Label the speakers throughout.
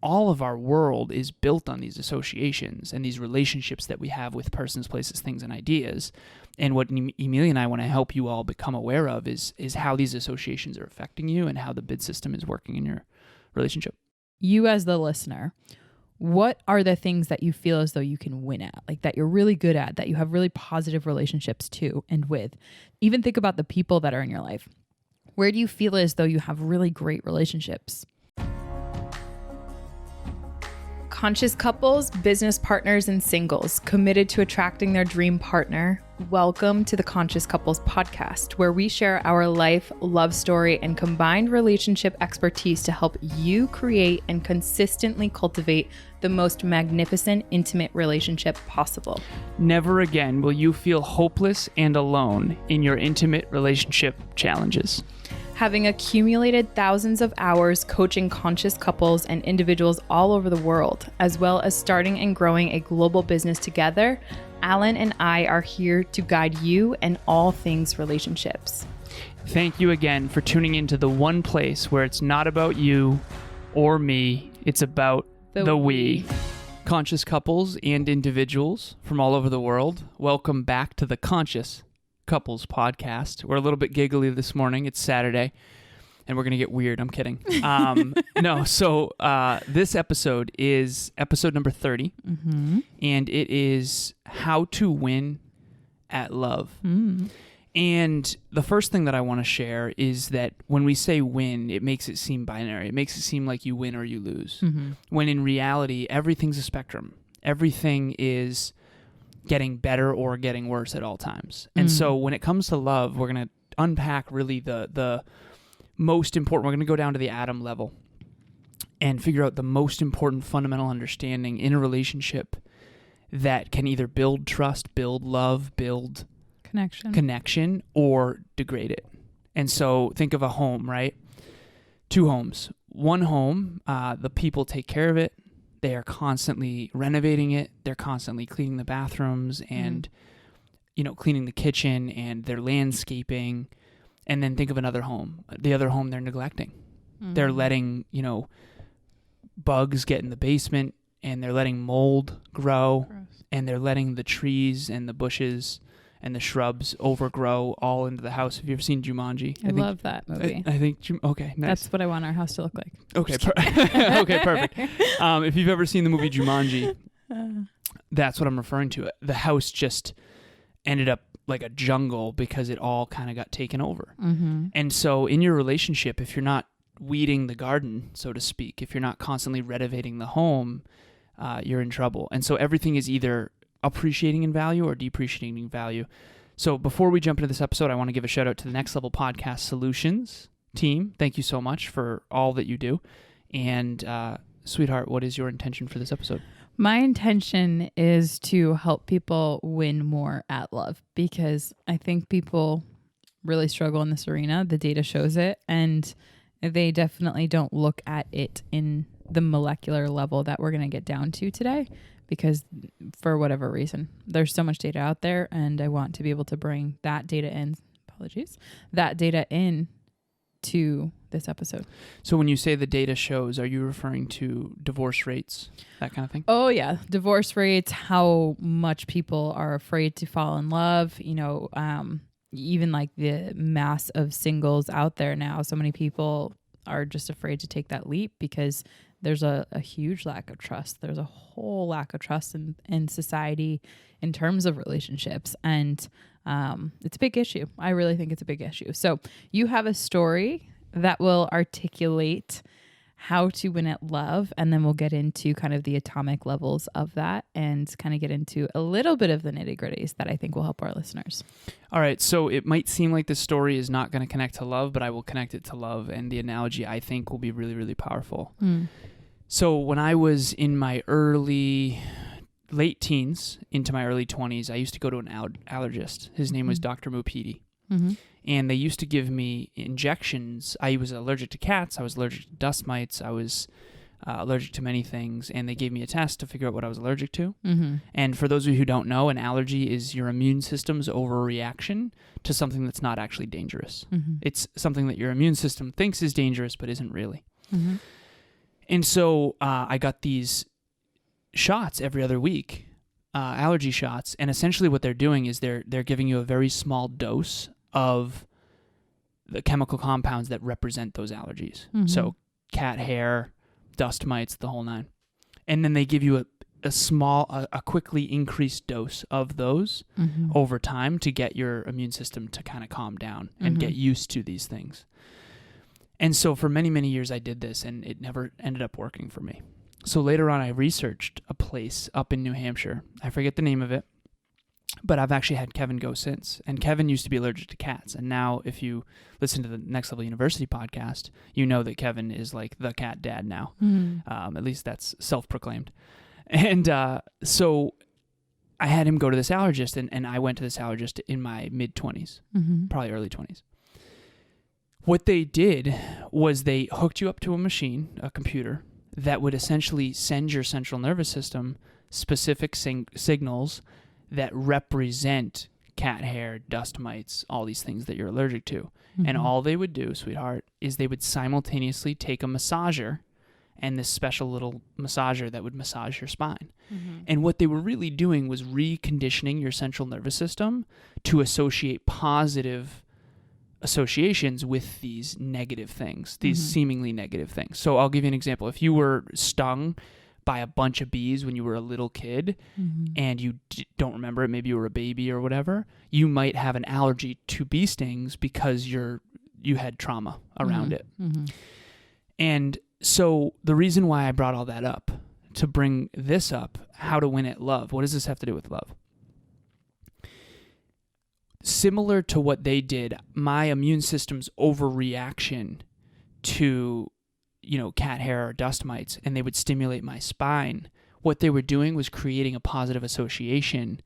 Speaker 1: all of our world is built on these associations and these relationships that we have with persons, places, things, and ideas. And what Emilia and I want to help you all become aware of is how these associations are affecting you and how the bid system is working in your relationship.
Speaker 2: You as the listener, what are the things that you feel as though you can win at, like that you're really good at, that you have really positive relationships to and with? Even think about the people that are in your life. Where do you feel as though you have really great relationships? Conscious couples, business partners, and singles committed to attracting their dream partner. Welcome to the Conscious Couples podcast, where we share our life, love story, and combined relationship expertise to help you create and consistently cultivate the most magnificent, intimate relationship possible.
Speaker 1: Never again will you feel hopeless and alone in your intimate relationship challenges.
Speaker 2: Having accumulated thousands of hours coaching conscious couples and individuals all over the world, as well as starting and growing a global business together, Alan and I are here to guide you in all things relationships.
Speaker 1: Thank you again for tuning into the one place where it's not about you or me, it's about the we. Conscious couples and individuals from all over the world, welcome back to the Conscious Couples podcast. We're a little bit giggly this morning. It's Saturday and we're going to get weird. I'm kidding. This episode is episode number 30 and it is how to win at love. And the first thing that I want to share is that when we say win, it makes it seem binary. It makes it seem like you win or you lose. When in reality, everything's a spectrum. Everything is getting better or getting worse at all times. And so when it comes to love, we're going to unpack really the most important. We're going to go down to the atom level and figure out the most important fundamental understanding in a relationship that can either build trust, build love, build connection, or degrade it. And so think of a home, right? Two homes. One home, the people take care of it. They are constantly renovating it. They're constantly cleaning the bathrooms and, cleaning the kitchen, and they're landscaping. And then think of another home. The other home they're neglecting. They're letting, bugs get in the basement, and they're letting mold grow. Gross. And they're letting the trees and the bushes and the shrubs overgrow all into the house. Have you ever seen Jumanji?
Speaker 2: I love that movie.
Speaker 1: I think, okay, nice.
Speaker 2: That's what I want our house to look like.
Speaker 1: Okay, okay, perfect. If you've ever seen the movie Jumanji, that's what I'm referring to. The house just ended up like a jungle because it all kind of got taken over. And so in your relationship, if you're not weeding the garden, so to speak, if you're not constantly renovating the home, you're in trouble. And so everything is either appreciating in value or depreciating in value. So before we jump into this episode, I want to give a shout out to the Next Level Podcast Solutions team. Thank you so much for all that you do. And sweetheart, what is your intention for this episode?
Speaker 2: My intention is to help people win more at love, because I think people really struggle in this arena. The data shows it, and they definitely don't look at it in the molecular level that we're going to get down to today, because for whatever reason, there's so much data out there, and I want to be able to bring that data in, to this episode.
Speaker 1: So when you say the data shows, are you referring to divorce rates, that kind of thing?
Speaker 2: Oh yeah. Divorce rates, how much people are afraid to fall in love, even like the mass of singles out there now. So many people are just afraid to take that leap because there's a huge lack of trust. There's a whole lack of trust in society in terms of relationships. And it's a big issue. I really think it's a big issue. So you have a story that will articulate how to win at love, and then we'll get into kind of the atomic levels of that and kind of get into a little bit of the nitty-gritties that I think will help our listeners.
Speaker 1: All right, so it might seem like this story is not going to connect to love, but I will connect it to love, and the analogy I think will be really, really powerful. So when I was in my late teens into my early 20s, I used to go to an allergist. His name was Dr. Mupidi. And they used to give me injections. I was allergic to cats. I was allergic to dust mites. I was allergic to many things. And they gave me a test to figure out what I was allergic to. And for those of you who don't know, an allergy is your immune system's overreaction to something that's not actually dangerous. It's something that your immune system thinks is dangerous, but isn't really. And so I got these shots every other week, allergy shots. And essentially what they're doing is they're giving you a very small dose of the chemical compounds that represent those allergies.
Speaker 2: Mm-hmm.
Speaker 1: So cat hair, dust mites, the whole nine. And then they give you a quickly increased dose of those over time to get your immune system to kind of calm down and get used to these things. And so for many, many years I did this, and it never ended up working for me. So later on I researched a place up in New Hampshire. I forget the name of it, but I've actually had Kevin go since. And Kevin used to be allergic to cats. And now if you listen to the Next Level University podcast, you know that Kevin is like the cat dad now. At least that's self-proclaimed. And so I had him go to this allergist, and I went to this allergist in my mid-20s, probably early 20s. What they did was they hooked you up to a machine, a computer, that would essentially send your central nervous system specific signals that represent cat hair, dust mites, all these things that you're allergic to. And all they would do, sweetheart, is they would simultaneously take a massager and this special little massager that would massage your spine. And what they were really doing was reconditioning your central nervous system to associate positive associations with these negative things, these seemingly negative things. So I'll give you an example. If you were stung by a bunch of bees when you were a little kid and you don't remember it, maybe you were a baby or whatever, you might have an allergy to bee stings because you had trauma around it. And so the reason why I brought all that up, to bring this up, how to win at love, what does this have to do with love? Similar to what they did, my immune system's overreaction to, cat hair or dust mites, and they would stimulate my spine. What they were doing was creating a positive association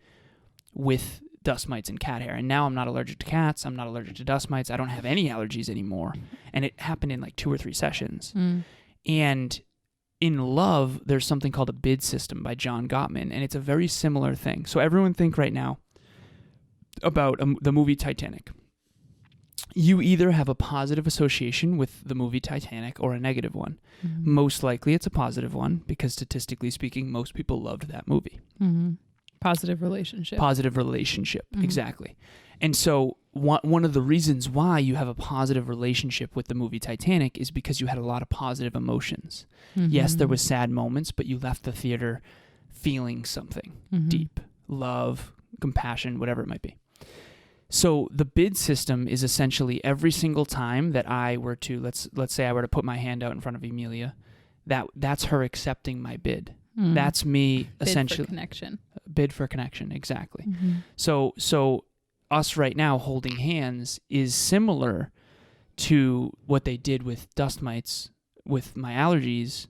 Speaker 1: with dust mites and cat hair. And now I'm not allergic to cats. I'm not allergic to dust mites. I don't have any allergies anymore. And it happened in like 2 or 3 sessions. And in love, there's something called a bid system by John Gottman, and it's a very similar thing. So everyone think right now about the movie Titanic. You either have a positive association with the movie Titanic or a negative one. Most likely it's a positive one because statistically speaking, most people loved that movie.
Speaker 2: Positive relationship.
Speaker 1: Exactly. And so one of the reasons why you have a positive relationship with the movie Titanic is because you had a lot of positive emotions. Yes, there was sad moments, but you left the theater feeling something deep. Love, compassion, whatever it might be. So the bid system is essentially every single time that I were to, let's say I were to put my hand out in front of Emilia, that's her accepting my bid. That's me essentially.
Speaker 2: Bid for connection.
Speaker 1: Bid for connection, exactly. So us right now holding hands is similar to what they did with dust mites, with my allergies,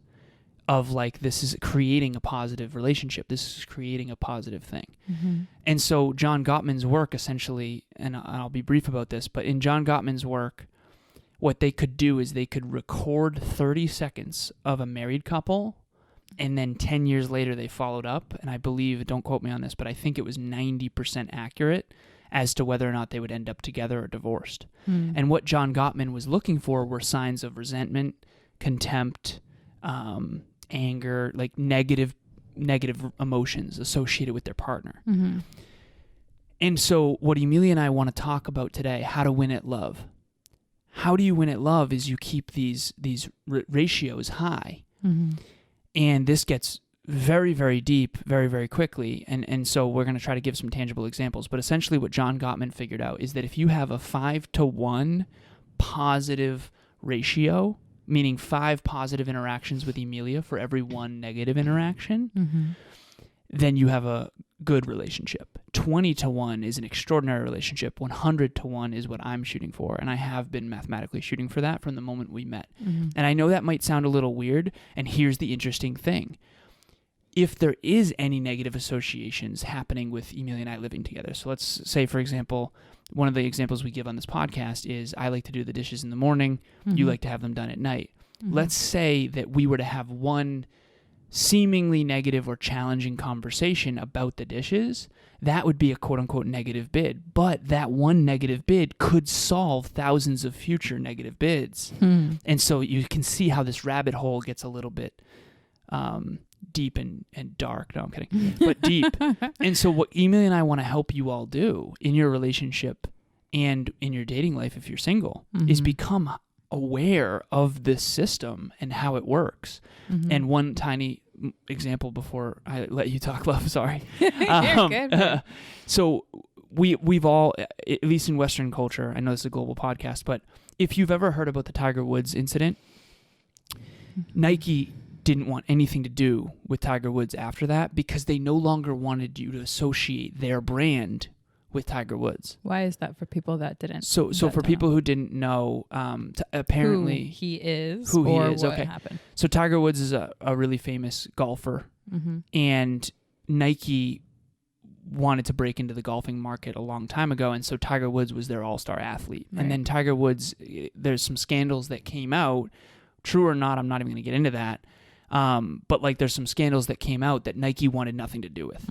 Speaker 1: of like, this is creating a positive relationship. This is creating a positive thing. And so John Gottman's work essentially, and I'll be brief about this, but in John Gottman's work, what they could do is they could record 30 seconds of a married couple, and then 10 years later they followed up, and I believe, don't quote me on this, but I think it was 90% accurate as to whether or not they would end up together or divorced. And what John Gottman was looking for were signs of resentment, contempt, anger, like negative emotions associated with their partner. And so what Emilia and I want to talk about today, how to win at love. How do you win at love is you keep these ratios high. And this gets very, very deep very, very quickly. And so we're going to try to give some tangible examples. But essentially what John Gottman figured out is that if you have a 5-to-1 positive ratio, meaning 5 positive interactions with Emilia for every 1 negative interaction, then you have a good relationship. 20-to-1 is an extraordinary relationship. 100-to-1 is what I'm shooting for, and I have been mathematically shooting for that from the moment we met. And I know that might sound a little weird, and here's the interesting thing. If there is any negative associations happening with Emilia and I living together, so let's say, for example, one of the examples we give on this podcast is I like to do the dishes in the morning, you like to have them done at night. Let's say that we were to have one seemingly negative or challenging conversation about the dishes, that would be a quote-unquote negative bid. But that one negative bid could solve thousands of future negative bids. And so you can see how this rabbit hole gets a little bit deep and dark. No, I'm kidding. But deep. And so what Emilia and I want to help you all do in your relationship and in your dating life, if you're single, is become aware of this system and how it works. And one tiny example before I let you talk, love, sorry.
Speaker 2: You're good.
Speaker 1: So we've all, at least in Western culture, I know this is a global podcast, but if you've ever heard about the Tiger Woods incident, Nike didn't want anything to do with Tiger Woods after that because they no longer wanted you to associate their brand with Tiger Woods.
Speaker 2: Why is that for people that didn't?
Speaker 1: So for people who didn't know, apparently
Speaker 2: who he is, what happened.
Speaker 1: So Tiger Woods is a really famous golfer, and Nike wanted to break into the golfing market a long time ago, and so Tiger Woods was their all-star athlete. Right. And then Tiger Woods, there's some scandals that came out, true or not, I'm not even going to get into that. But like there's some scandals that came out that Nike wanted nothing to do with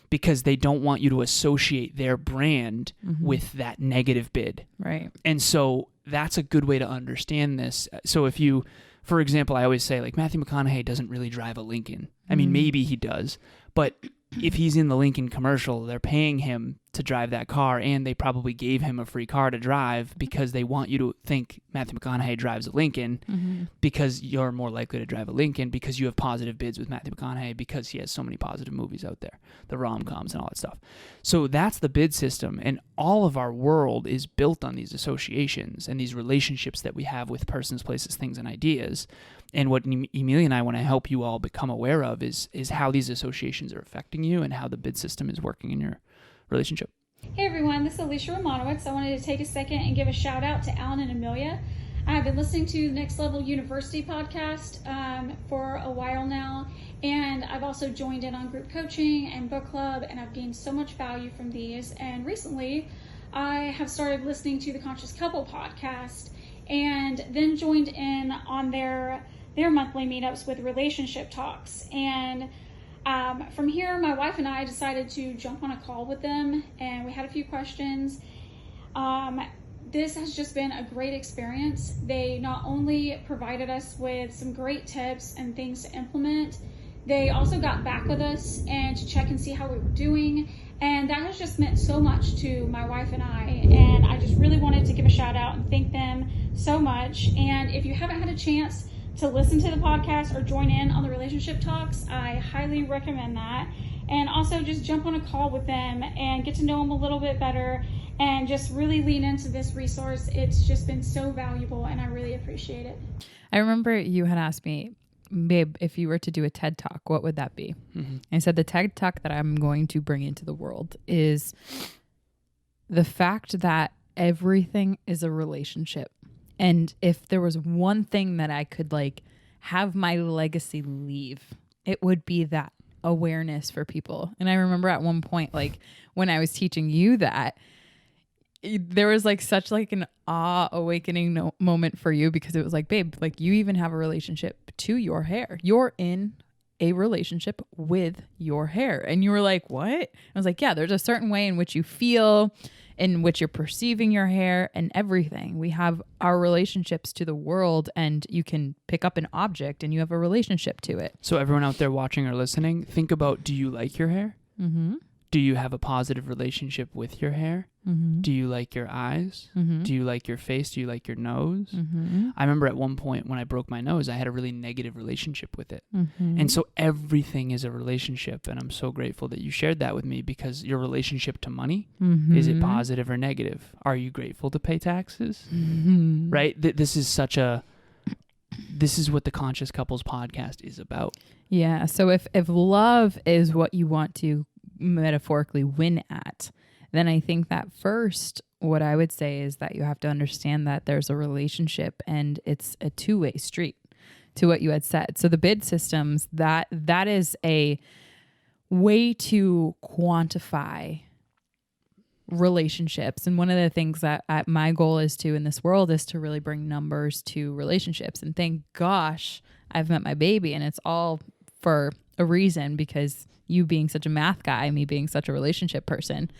Speaker 1: because they don't want you to associate their brand with that negative bid.
Speaker 2: Right.
Speaker 1: And so that's a good way to understand this. So if you, for example, I always say like Matthew McConaughey doesn't really drive a Lincoln. I mean, maybe he does, but if he's in the Lincoln commercial, they're paying him to drive that car, and they probably gave him a free car to drive because they want you to think Matthew McConaughey drives a Lincoln because you're more likely to drive a Lincoln because you have positive bids with Matthew McConaughey because he has so many positive movies out there, the rom-coms and all that stuff. So that's the bid system, and all of our world is built on these associations and these relationships that we have with persons, places, things, and ideas. And what Emilia and I want to help you all become aware of is how these associations are affecting you and how the bid system is working in your relationship.
Speaker 3: Hey everyone, this is Alicia Romanowiz. I wanted to take a second and give a shout out to Alan and Emilia. I've been listening to the Next Level University podcast for a while now, and I've also joined in on group coaching and book club, and I've gained so much value from these. And recently, I have started listening to the Conscious Couple podcast, and then joined in on their monthly meetups with relationship talks. And from here, my wife and I decided to jump on a call with them, and we had a few questions. This has just been a great experience. They not only provided us with some great tips and things to implement, they also got back with us and to check and see how we were doing. And that has just meant so much to my wife and I. And I just really wanted to give a shout out and thank them so much. And if you haven't had a chance to listen to the podcast or join in on the relationship talks, I highly recommend that. And also just jump on a call with them and get to know them a little bit better and just really lean into this resource. It's just been so valuable, and I really appreciate it.
Speaker 2: I remember you had asked me, babe, if you were to do a TED Talk, what would that be? I said the TED Talk that I'm going to bring into the world is the fact that everything is a relationship. And if there was one thing that I could like have my legacy leave, it would be that awareness for people. And I remember at one point, like when I was teaching you that, there was like such like an awe awakening moment for you, because it was like, babe, like you even have a relationship to your hair. You're in a relationship with your hair. And you were like, what? I was like, yeah, there's a certain way in which you feel, in which you're perceiving your hair and everything. We have our relationships to the world, and you can pick up an object and you have a relationship to it.
Speaker 1: So everyone out there watching or listening, think about, do you like your hair? Do you have a positive relationship with your hair? Do you like your eyes? Do you like your face? Do you like your nose? I remember at one point when I broke my nose, I had a really negative relationship with it. And so everything is a relationship. And I'm so grateful that you shared that with me, because your relationship to money, is it positive or negative? Are you grateful to pay taxes? Right? This is what the Conscious Couples podcast is about.
Speaker 2: Yeah. So if love is what you want to metaphorically win at, then I think that first, what I would say is that you have to understand that there's a relationship and it's a two-way street to what you had said. So the bid systems, that is a way to quantify relationships. And one of the things that my goal is to in this world is to really bring numbers to relationships. And thank gosh I've met my baby, and it's all for a reason, because you being such a math guy, me being such a relationship person,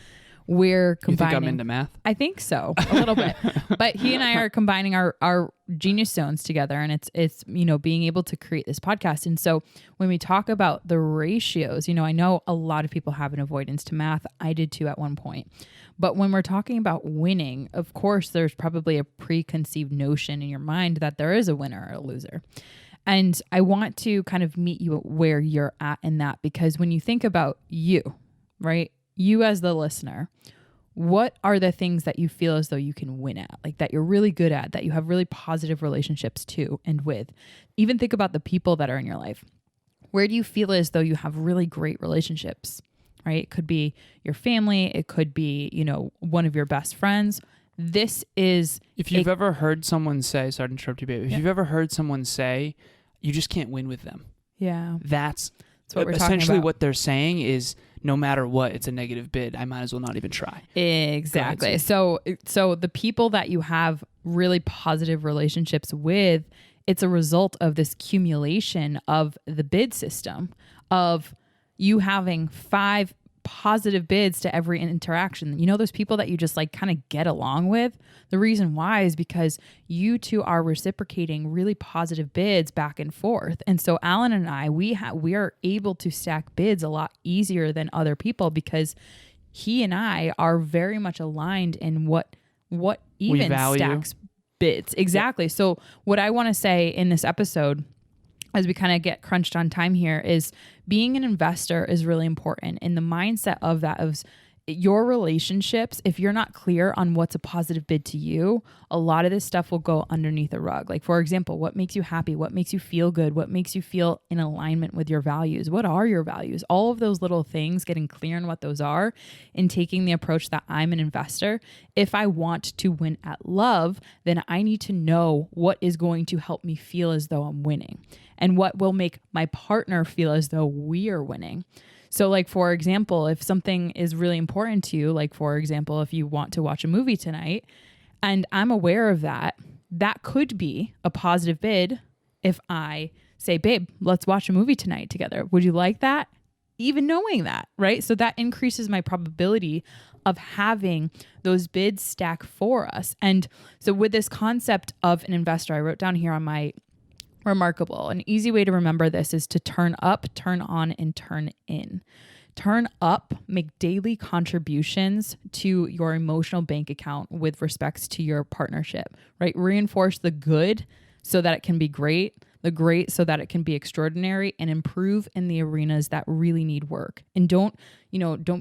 Speaker 2: we're combining.
Speaker 1: You think I'm into math?
Speaker 2: I think so, a little bit. But he and I are combining our genius zones together, and it's being able to create this podcast. And so when we talk about the ratios, I know a lot of people have an avoidance to math. I did too at one point. But when we're talking about winning, of course, there's probably a preconceived notion in your mind that there is a winner or a loser. And I want to kind of meet you where you're at in that, because when you think about you, right? You as the listener, what are the things that you feel as though you can win at, like that you're really good at, that you have really positive relationships to and with? Even think about the people that are in your life. Where do you feel as though you have really great relationships, right? It could be your family. It could be, one of your best friends. This is...
Speaker 1: If you've ever heard someone say, sorry to interrupt you, babe. If you've ever heard someone say, you just can't win with them.
Speaker 2: Yeah.
Speaker 1: That's
Speaker 2: what we're
Speaker 1: essentially
Speaker 2: talking about.
Speaker 1: what they're saying is, no matter what, it's a negative bid. I might as well not even try.
Speaker 2: Exactly. So the people that you have really positive relationships with, it's a result of this accumulation of the bid system, of you having 5 positive bids to every interaction. Those people that you just like kind of get along with. The reason why is because you two are reciprocating really positive bids back and forth. And so Alan and I, we are able to stack bids a lot easier than other people, because he and I are very much aligned in what even stacks bids. Exactly. Yep. So what I want to say in this episode, as we kind of get crunched on time here, is being an investor is really important. And the mindset of that, of your relationships, if you're not clear on what's a positive bid to you, a lot of this stuff will go underneath the rug. Like, for example, what makes you happy? What makes you feel good? What makes you feel in alignment with your values? What are your values? All of those little things, getting clear on what those are and taking the approach that I'm an investor. If I want to win at love, then I need to know what is going to help me feel as though I'm winning, and what will make my partner feel as though we are winning. So like, for example, if something is really important to you, like for example, if you want to watch a movie tonight and I'm aware of that, that could be a positive bid if I say, babe, let's watch a movie tonight together. Would you like that? Even knowing that, right? So that increases my probability of having those bids stack for us. And so with this concept of an investor, I wrote down here on my Remarkable. An easy way to remember this is to turn up, turn on, and turn in. Turn up, make daily contributions to your emotional bank account with respects to your partnership, right? Reinforce the good so that it can be great, the great so that it can be extraordinary, and improve in the arenas that really need work. And don't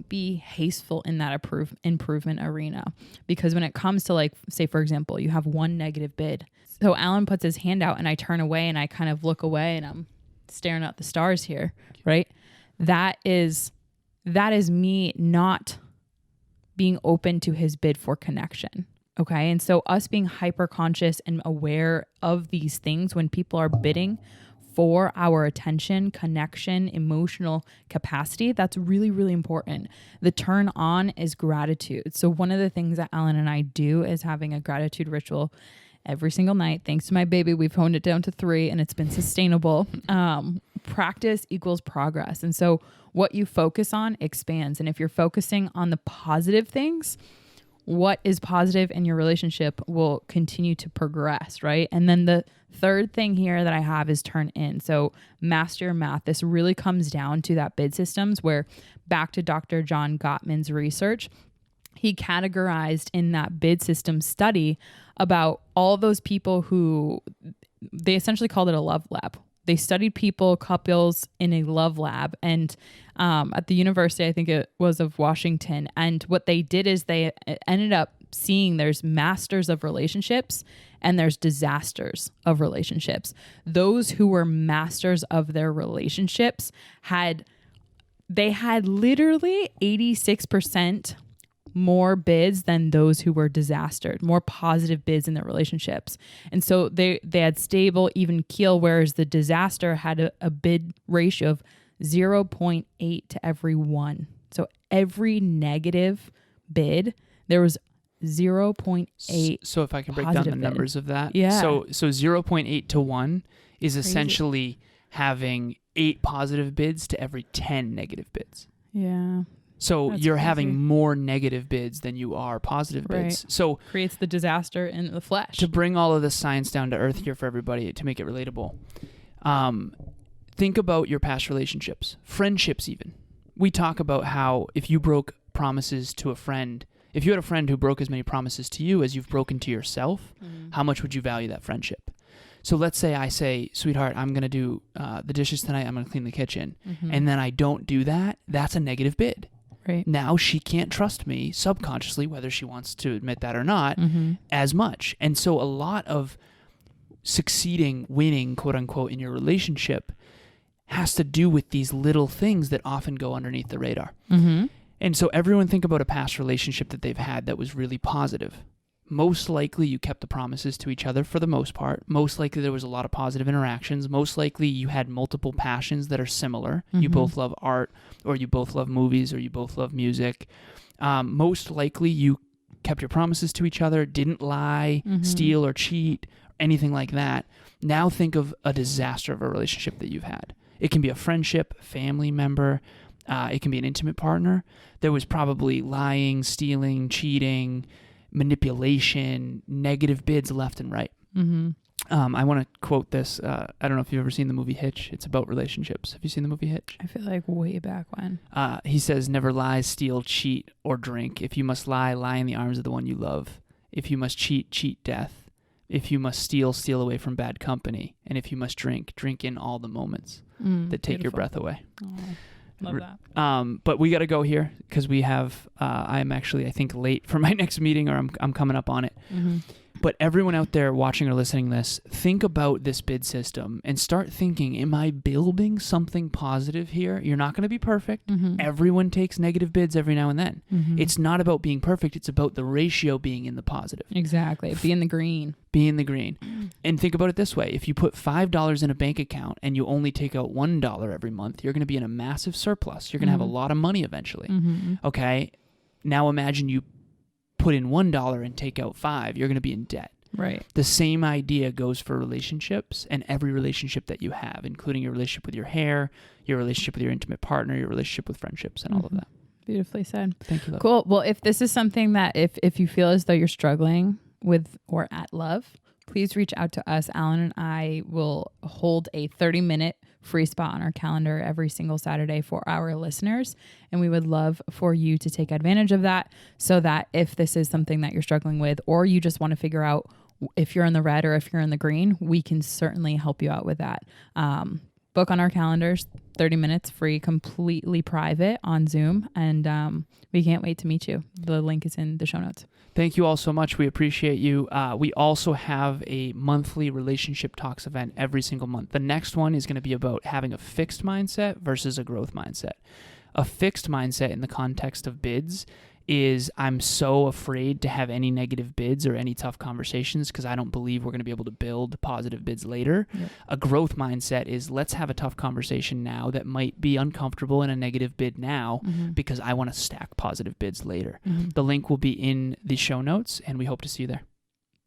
Speaker 2: be hasteful in that improvement arena, because when it comes to, like, say, for example, you have one negative bid. So Alan puts his hand out and I turn away and I kind of look away and I'm staring at the stars here, right? That is me not being open to his bid for connection. Okay. And so us being hyper conscious and aware of these things when people are bidding for our attention, connection, emotional capacity, that's really, really important. The turn on is gratitude. So one of the things that Alan and I do is having a gratitude ritual every single night. Thanks to my baby, we've honed it down to 3 and it's been sustainable. Practice equals progress. And so what you focus on expands. And if you're focusing on the positive things, what is positive in your relationship will continue to progress, right? And then the third thing here that I have is turn in. So master your math. This really comes down to that bid systems, where back to Dr. John Gottman's research, he categorized in that bid system study about all those people who, they essentially called it a love lab. They studied couples in a love lab, and at the university, I think it was of Washington. And what they did is they ended up seeing there's masters of relationships and there's disasters of relationships. Those who were masters of their relationships had literally 86% more bids than those who were disastered, more positive bids in their relationships. And so they had stable, even keel, whereas the disaster had a bid ratio of 0.8 to every 1. So every negative bid, there was 0.8.
Speaker 1: So if I can break down the numbers of that.
Speaker 2: Yeah.
Speaker 1: So 0.8 to 1 is essentially having 8 positive bids to every 10 negative bids.
Speaker 2: Yeah.
Speaker 1: So
Speaker 2: That's
Speaker 1: you're
Speaker 2: crazy.
Speaker 1: having more negative bids than you are positive bids. So
Speaker 2: creates the disaster in the flesh.
Speaker 1: to bring all of the science down to earth here for everybody, to make it relatable, think about your past relationships, friendships even. We talk about how if you broke promises to a friend, if you had a friend who broke as many promises to you as you've broken to yourself, how much would you value that friendship? So let's say I say, sweetheart, I'm going to do the dishes tonight. I'm going to clean the kitchen. And then I don't do that. That's a negative bid.
Speaker 2: Right.
Speaker 1: Now she can't trust me subconsciously, whether she wants to admit that or not, as much. And so a lot of succeeding, winning, quote unquote, in your relationship has to do with these little things that often go underneath the radar. And so everyone think about a past relationship that they've had that was really positive. Most likely you kept the promises to each other for the most part. Most likely there was a lot of positive interactions. Most likely you had multiple passions that are similar. You both love art, or you both love movies, or you both love music. Most likely you kept your promises to each other, didn't lie, steal, or cheat, anything like that. Now think of a disaster of a relationship that you've had. It can be a friendship, family member. It can be an intimate partner. There was probably lying, stealing, cheating, manipulation, negative bids left and right. I want to quote this. I don't know if you've ever seen the movie Hitch. It's about relationships. Have you seen the movie Hitch?
Speaker 2: I feel like way back when.
Speaker 1: He says, never lie, steal, cheat, or drink. If you must lie, lie in the arms of the one you love. If you must cheat, cheat death. If you must steal, steal away from bad company. And if you must drink, drink in all the moments that take your breath away.
Speaker 2: Oh, love that.
Speaker 1: But we got to go here because we have, I'm actually, I think, late for my next meeting, or I'm coming up on it. But everyone out there watching or listening to this, think about this bid system and start thinking, am I building something positive here? You're not going to be perfect. Everyone takes negative bids every now and then. It's not about being perfect. It's about the ratio being in the positive.
Speaker 2: Exactly. Be in the green.
Speaker 1: Be in the green. And think about it this way. If you put $5 in a bank account and you only take out $1 every month, you're going to be in a massive surplus. You're going to have a lot of money eventually. Okay? Now imagine you put in $1 and take out $5. You're going to be in debt.
Speaker 2: Right.
Speaker 1: The same idea goes for relationships and every relationship that you have, including your relationship with your hair, your relationship with your intimate partner, your relationship with friendships, and all of that.
Speaker 2: Beautifully said.
Speaker 1: Thank you, love.
Speaker 2: Cool. Well, if this is something that if you feel as though you're struggling with or at love, please reach out to us. Alan and I will hold a 30-minute free spot on our calendar every single Saturday for our listeners. And we would love for you to take advantage of that, so that if this is something that you're struggling with, or you just want to figure out if you're in the red or if you're in the green, we can certainly help you out with that. Book on our calendars, 30 minutes free, completely private on Zoom. And we can't wait to meet you. The link is in the show notes.
Speaker 1: Thank you all so much. We appreciate you. We also have a monthly relationship talks event every single month. The next one is going to be about having a fixed mindset versus a growth mindset. A fixed mindset in the context of bids is I'm so afraid to have any negative bids or any tough conversations because I don't believe we're going to be able to build positive bids later. Yep. A growth mindset is let's have a tough conversation now that might be uncomfortable in a negative bid now because I want to stack positive bids later. The link will be in the show notes, and we hope to see you there.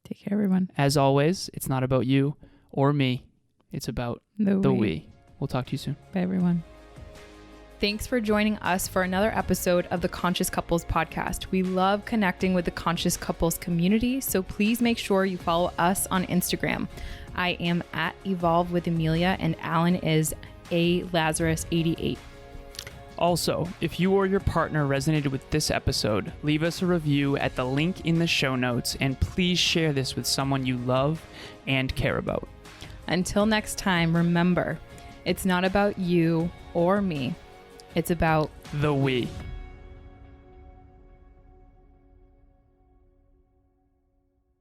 Speaker 2: Take care, everyone.
Speaker 1: As always, it's not about you or me. It's about the we. We'll talk to you soon.
Speaker 2: Bye, everyone.
Speaker 4: Thanks for joining us for another episode of the Conscious Couples podcast. We love connecting with the Conscious Couples community, so please make sure you follow us on Instagram. I am at Evolve with Emilia, and Alan is a Lazaros 88.
Speaker 1: Also, if you or your partner resonated with this episode, leave us a review at the link in the show notes, and please share this with someone you love and care about.
Speaker 4: Until next time, remember, it's not about you or me. It's about
Speaker 1: the we.